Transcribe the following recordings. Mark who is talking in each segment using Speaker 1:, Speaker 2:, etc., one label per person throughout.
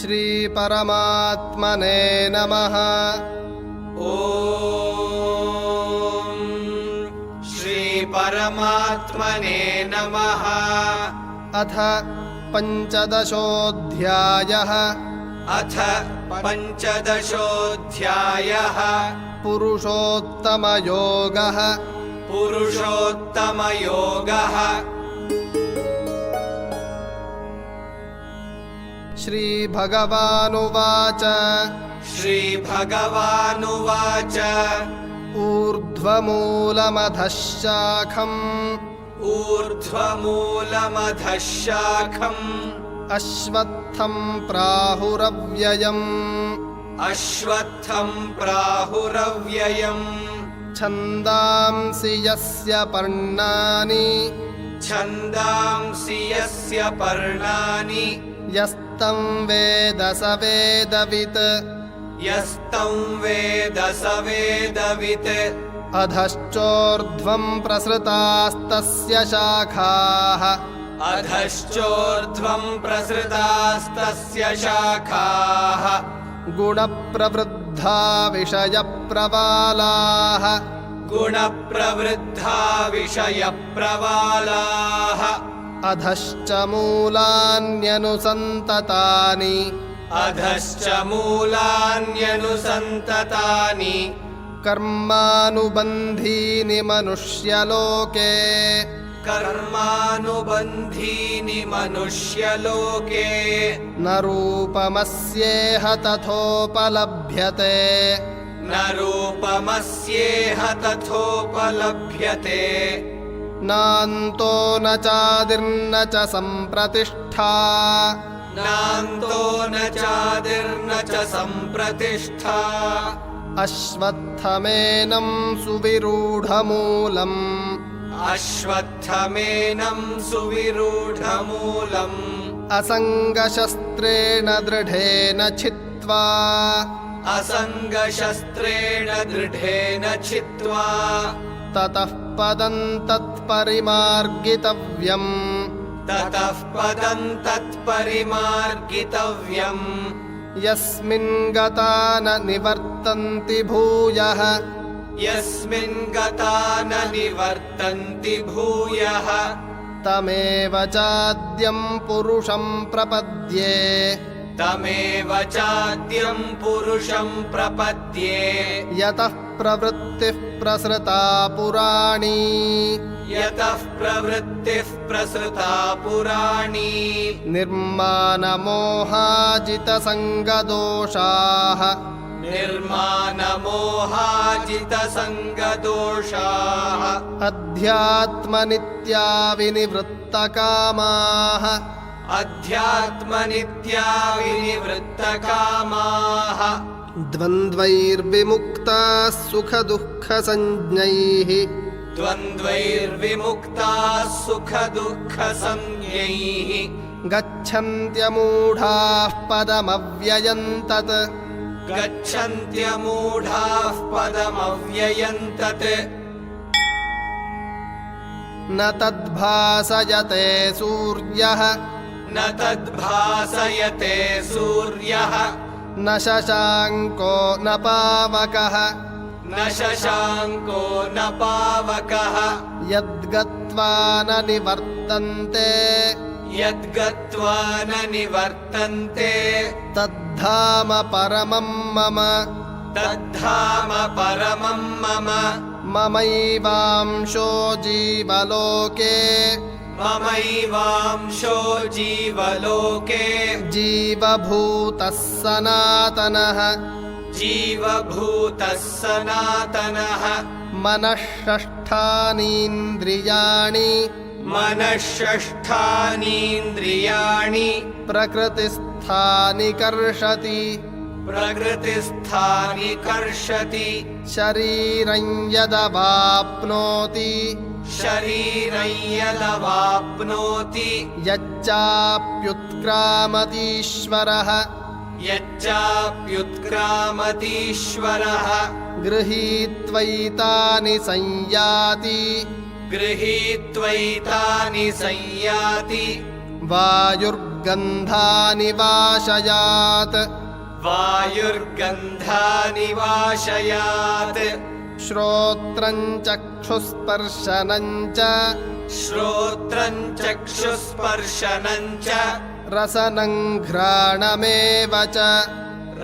Speaker 1: श्री परमात्मने नमः।
Speaker 2: ॐ श्री परमात्मने नमः।
Speaker 1: अथ पंचदशोऽध्यायः।
Speaker 2: अथ पंचदशोऽध्यायः।
Speaker 1: पुरुषोत्तमयोगः।
Speaker 2: पुरुषोत्तमयोगः।
Speaker 1: श्रीभगवानुवाच
Speaker 2: श्रीभगवानुवाच
Speaker 1: ऊर्ध्वमूलमधः शाखम्
Speaker 2: ऊर्ध्वमूलमधः शाखम्
Speaker 1: अश्वत्थं प्राहुरव्ययम्
Speaker 2: अश्वत्थं प्राहुरव्ययम्
Speaker 1: छन्दांसि यस्य पर्णानि
Speaker 2: छन्दांसि यस्य पर्णानि
Speaker 1: यस्तं वेद स वेदवित्
Speaker 2: यस्तं वेद स वेदवित्
Speaker 1: अधश्चोर्ध्वं प्रसृतास्तस्य शाखाः
Speaker 2: अधश्चोर्ध्वं प्रसृतास्तस्य शाखाः
Speaker 1: गुणप्रवृद्धा विषयप्रवालाः
Speaker 2: गुणप्रवृद्धा विषयप्रवालाः
Speaker 1: अधश्च मूलान्यनुसन्ततानि
Speaker 2: अधश्च मूलान्यनुसन्ततानि
Speaker 1: कर्मानुबन्धीनि मनुष्यलोके
Speaker 2: कर्मानुबन्धीनि मनुष्यलोके
Speaker 1: न रूपमस्येह तथोपलभ्यते
Speaker 2: न रूपमस्येह तथोपलभ्यते
Speaker 1: नान्तो न चादिर्न च सम्प्रतिष्ठा
Speaker 2: नान्तो न चादिर्न च सम्प्रतिष्ठा
Speaker 1: अश्वत्थमेनं सुविरूढमूलम्
Speaker 2: अश्वत्थमेनं सुविरूढमूलम्
Speaker 1: असङ्गशस्त्रेण दृढेन छित्त्वा
Speaker 2: असङ्गशस्त्रेण दृढेन छित्त्वा
Speaker 1: ततः पदं तत्परिमार्गितव्यम्
Speaker 2: ततः पदं तत्परिमार्गितव्यम्
Speaker 1: यस्मिन् गता न निवर्तन्ति भूयः
Speaker 2: यस्मिन् गता न निवर्तन्ति भूयः
Speaker 1: तमेव चाद्यं पुरुषं प्रपद्ये
Speaker 2: तमेव चाद्यं पुरुषं प्रपद्ये
Speaker 1: यतः प्रवृत्तिः प्रसृता पुराणी
Speaker 2: यतः प्रवृत्तिः प्रसृता पुराणी
Speaker 1: निर्मानमोहाजितसङ्गदोषाः
Speaker 2: निर्मानमोहाजितसङ्गदोषाः
Speaker 1: अध्यात्मनित्या विनिवृत्तकामाः
Speaker 2: अध्यात्मनित्या विनिवृत्तकामाः
Speaker 1: द्वन्द्वैर्विमुक्ताः सुखदुःखसञ्ज्ञैः
Speaker 2: द्वन्द्वैर्विमुक्ताः सुखदुःखसंज्ञैः
Speaker 1: गच्छन्त्यमूढाः पदमव्ययं तत्
Speaker 2: गच्छन्त्यमूढाः पदमव्ययं तत्
Speaker 1: न तद्भासयते सूर्यः
Speaker 2: न तद्भासयते सूर्यः
Speaker 1: न शशाङ्को न पावकः
Speaker 2: न शशाङ्को न पावकः
Speaker 1: यद्गत्वा न निवर्तन्ते
Speaker 2: यद्गत्वा न निवर्तन्ते
Speaker 1: तद्धाम परमं मम
Speaker 2: तद्धाम परमं मम
Speaker 1: ममैवांशो जीवलोके
Speaker 2: ममैवांशो जीवलोके
Speaker 1: जीवभूतः सनातनः
Speaker 2: जीवभूतः सनातनः
Speaker 1: मनःषष्ठानीन्द्रियाणि
Speaker 2: मनःषष्ठानीन्द्रियाणि
Speaker 1: प्रकृतिस्थानि कर्षति
Speaker 2: प्रकृतिस्थानि कर्षति
Speaker 1: शरीरं यदवाप्नोति
Speaker 2: शरीरं यदवाप्नोति
Speaker 1: यच्चाप्युत्क्रामतीश्वरः
Speaker 2: यच्चाप्युत्क्रामतीश्वरः
Speaker 1: गृहीत्वैतानि संयाति
Speaker 2: गृहीत्वैतानि संयाति
Speaker 1: वायुर्गन्धं वायुर्गन्धानि वाशयात्
Speaker 2: वायुर्गन्धानि वाशयात्
Speaker 1: श्रोत्रं चक्षुस्पर्शनं च
Speaker 2: श्रोत्रं चक्षुस्पर्शनं च
Speaker 1: रसनं घ्राणमेव च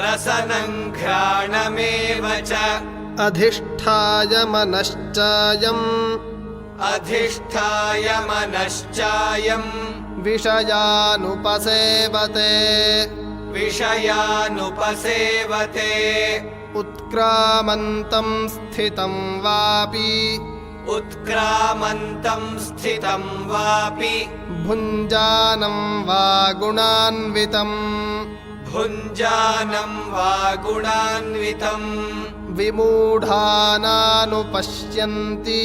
Speaker 2: रसनं घ्राणमेव च
Speaker 1: अधिष्ठाय मनश्चायम्
Speaker 2: अधिष्ठाय मनश्चायं
Speaker 1: विषयानुपसेवते
Speaker 2: विषयानुपसेवते
Speaker 1: उत्क्रामन्तं स्थितं वापि
Speaker 2: उत्क्रामन्तं स्थितं वापि
Speaker 1: भुञ्जानं वा गुणान्वितम्
Speaker 2: भुञ्जानं वा गुणान्वितं
Speaker 1: विमूढानानुपश्यन्ति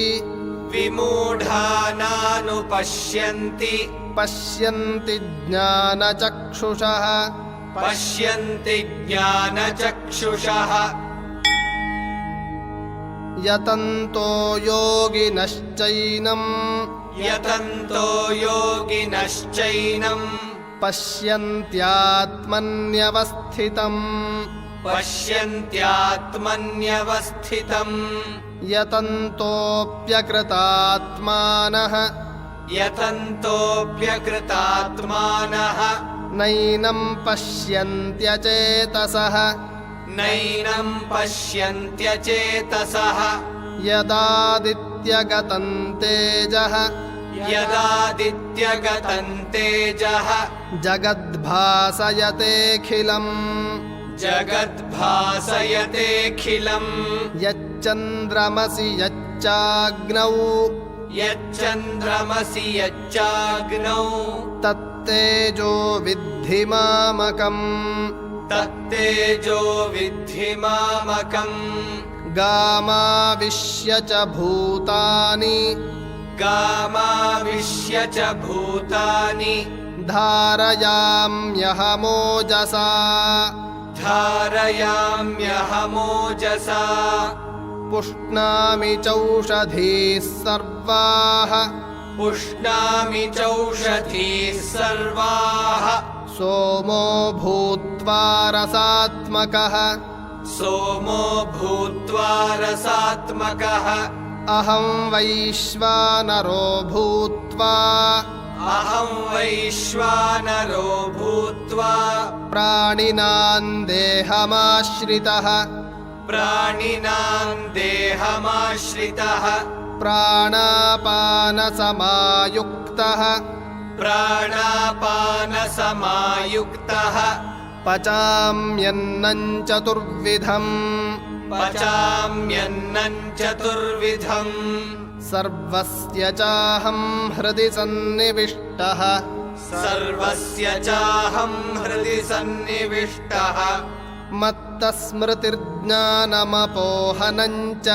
Speaker 2: विमूढानानुपश्यन्ति
Speaker 1: पश्यन्ति ज्ञानचक्षुषः
Speaker 2: पश्यन्ति ज्ञानचक्षुषः
Speaker 1: यतन्तो योगिनश्चैनं
Speaker 2: यतन्तो योगिनश्चैनं
Speaker 1: पश्यन्त्यात्मन्यवस्थितम्
Speaker 2: पश्यन्त्यात्मन्यवस्थितम्
Speaker 1: यतन्तोऽप्यकृतात्मानः
Speaker 2: यतन्तोऽप्यकृतात्मानः
Speaker 1: नैनं पश्यन्त्यचेतसः
Speaker 2: नैनं पश्यन्त्यचेतसः
Speaker 1: यदादित्यगतं तेजः
Speaker 2: यदादित्यगतं तेजः
Speaker 1: जगद्भासयतेऽखिलम्
Speaker 2: जगद्भासयतेऽखिलम्
Speaker 1: यच्चन्द्रमसि यच्चाग्नौ
Speaker 2: यच्चन्द्रमसि यच्चाग्नौ
Speaker 1: तत्तेजो विद्धि मामकम्
Speaker 2: तत्तेजो विद्धि मामकम्
Speaker 1: गामाविश्य च भूतानि
Speaker 2: गामाविश्य च भूतानि
Speaker 1: धारयाम्यहमोजसा
Speaker 2: धारयाम्यहमोजसा
Speaker 1: पुष्णामि चौषधीः सर्वाः
Speaker 2: पुष्णामि चौषधीः सर्वाः
Speaker 1: सोमो भूत्वा रसात्मकः
Speaker 2: सोमो भूत्वा रसात्मकः
Speaker 1: अहं वैश्वानरो भूत्वा
Speaker 2: अहं वैश्वानरो भूत्वा
Speaker 1: प्राणिनां देहमाश्रितः
Speaker 2: प्राणिनां देहमाश्रितः
Speaker 1: प्राणापानसमायुक्तः
Speaker 2: प्राणापानसमायुक्तः
Speaker 1: पचाम्यन्नं चतुर्विधम्
Speaker 2: पचाम्यन्नं चतुर्विधम्
Speaker 1: सर्वस्य चाहं हृदि सन्निविष्टः
Speaker 2: सर्वस्य चाहं हृदि सन्निविष्टः
Speaker 1: मत्तस्मृतिर्ज्ञानमपोहनं च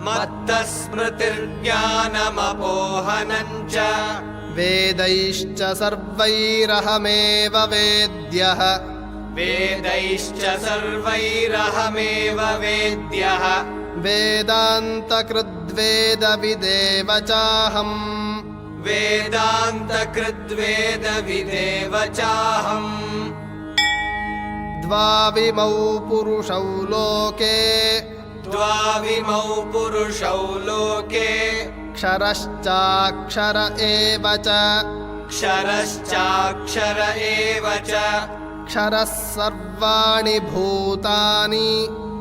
Speaker 2: मत्तस्मृतिर्ज्ञानमपोहनं च
Speaker 1: वेदैश्च सर्वैरहमेव वेद्यः
Speaker 2: वेदैश्च सर्वैरहमेव वेद्यः
Speaker 1: वेदान्तकृद्वेदविदेव चाहम्
Speaker 2: वेदान्तकृद्वेदविदेव चाहम्
Speaker 1: द्वाविमौ पुरुषौ लोके
Speaker 2: द्वाविमौ पुरुषौ लोके
Speaker 1: क्षरश्चाक्षर एव च
Speaker 2: क्षरश्चाक्षर एव च
Speaker 1: क्षरः सर्वाणि भूतानि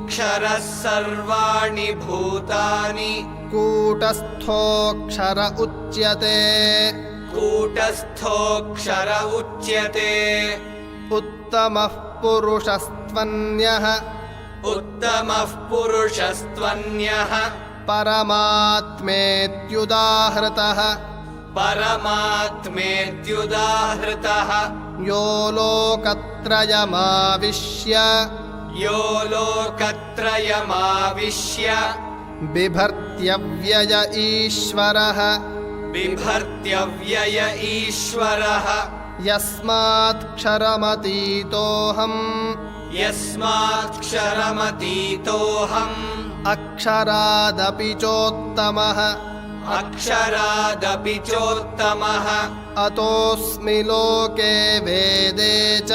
Speaker 2: क्षरः सर्वाणि भूतानि
Speaker 1: कूटस्थोऽक्षर उच्यते
Speaker 2: कूटस्थोऽक्षर उच्यते
Speaker 1: उत्तमः पुरुषस्त्वन्यः
Speaker 2: उत्तमः पुरुषस्त्वन्यः
Speaker 1: परमात्मेत्युदाहृतः
Speaker 2: परमात्मेत्युदाहृतः
Speaker 1: यो लोकत्रयमाविश्य
Speaker 2: यो लोकत्रयमाविश्य
Speaker 1: बिभर्त्यव्यय ईश्वरः
Speaker 2: बिभर्त्यव्यय ईश्वरः
Speaker 1: यस्मात्क्षरमतीतोऽहम्
Speaker 2: यस्मात्क्षरमतीतोऽहम्
Speaker 1: अक्षरादपि चोत्तमः
Speaker 2: अक्षरादपि चोत्तमः
Speaker 1: अतोऽस्मि लोके वेदे च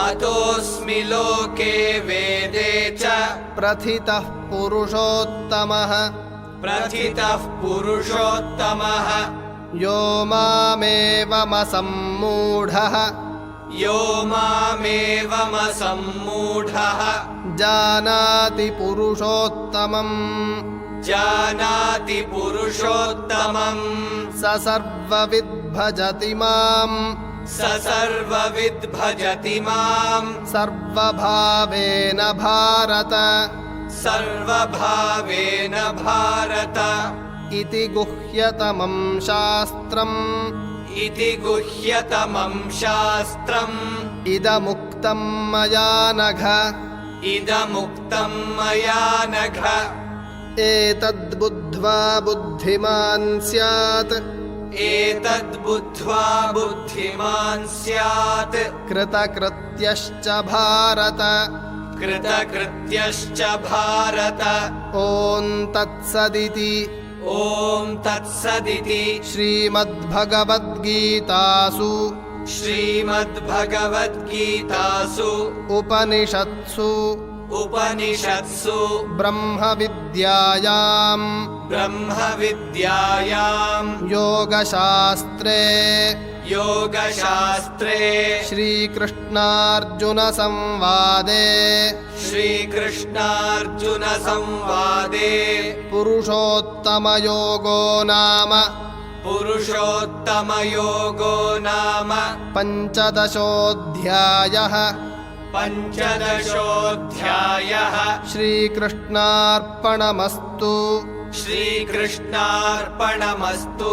Speaker 2: अतोऽस्मि लोके वेदे च
Speaker 1: प्रथितः पुरुषोत्तमः
Speaker 2: प्रथितः पुरुषोत्तमः
Speaker 1: यो मामेवमसम्मूढः
Speaker 2: यो मामेवमसम्मूढः
Speaker 1: जानाति पुरुषोत्तमम्
Speaker 2: जानाति पुरुषोत्तमम्
Speaker 1: स सर्वविद् भजति माम्
Speaker 2: स सर्वविद् भजति माम्
Speaker 1: सर्वभावेन भारत
Speaker 2: सर्वभावेन भारत
Speaker 1: इति गुह्यतमं शास्त्रम्
Speaker 2: इति गुह्यतमं शास्त्रम्
Speaker 1: इदमुक्तं मया नघ
Speaker 2: इदमुक्तं मया नघ
Speaker 1: एतद्बुद्ध्वा बुद्धिमान् स्यात्
Speaker 2: एतद्बुद्ध्वा बुद्धिमान् स्यात्
Speaker 1: कृतकृत्यश्च भारत
Speaker 2: कृतकृत्यश्च भारत
Speaker 1: ॐ तत्सदिति
Speaker 2: ॐ तत्सदिति
Speaker 1: श्रीमद्भगवद्गीतासु
Speaker 2: श्रीमद्भगवद्गीतासु
Speaker 1: उपनिषत्सु
Speaker 2: उपनिषत्सु
Speaker 1: ब्रह्मविद्यायां
Speaker 2: ब्रह्मविद्यायां
Speaker 1: योगशास्त्रे
Speaker 2: योगशास्त्रे
Speaker 1: श्रीकृष्णार्जुनसंवादे
Speaker 2: श्रीकृष्णार्जुनसंवादे
Speaker 1: पुरुषोत्तमयोगो नाम
Speaker 2: पुरुषोत्तमयोगो नाम
Speaker 1: पञ्चदशोऽध्यायः
Speaker 2: पञ्चदशोऽध्यायः
Speaker 1: श्रीकृष्णार्पणमस्तु
Speaker 2: श्रीकृष्णार्पणमस्तु।